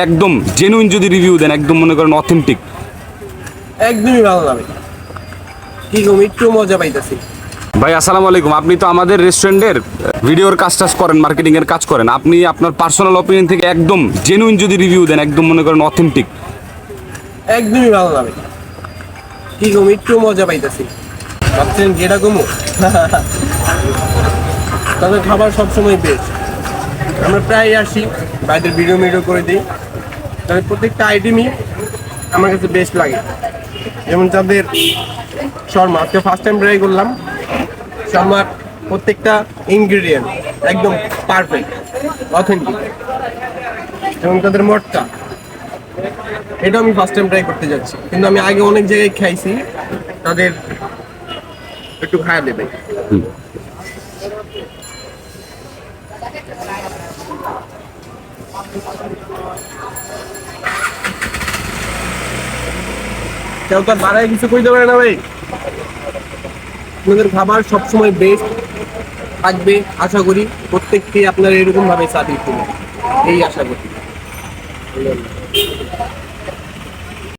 একদম জেনুইন যদি রিভিউ দেন, একদম মনে করেন অথেন্টিক, একদমই ভালো লাগে। কি গো, একটু মজা পাইতেছি। ভাই আসসালামু আলাইকুম। আপনি তো আমাদের রেস্টুরেন্টের ভিডিওর কাজ টাজ করেন, মার্কেটিং এর কাজ করেন। আপনি আপনার পার্সোনাল অপিনিয়ন থেকে একদম জেনুইন যদি রিভিউ দেন, একদম মনে করেন অথেন্টিক, একদমই ভালো লাগে। কি গো, একটু মজা পাইতেছি। ভাবছেন যেটা কমু তাদের খাবার সবসময় বেস্ট। আমরা প্রায় আসি, বাইরের ভিডিও করে দিই, তাদের প্রত্যেকটা আইটেমই আমার কাছে বেস্ট লাগে। যেমন তাদের শর্মা, আজকে ফার্স্ট টাইম ট্রাই করলাম। শর্মার প্রত্যেকটা ইনগ্রেডিয়েন্ট একদম পারফেক্ট, অথেন্টিক। এবং তাদের মটকা, এটা আমি ফার্স্ট টাইম ট্রাই করতে যাচ্ছি, কিন্তু আমি আগে অনেক জায়গায় খাইছি। তাদের একটু খায়া দেবে। কেউ তার বাড়ায় কিছু কইতে পারে না ভাই। আপনাদের খাবার সবসময় বেস্ট থাকবে, আশা করি প্রত্যেককে আপনারা এরকম ভাবে সার্ভিস করবেন, এই আশা করি।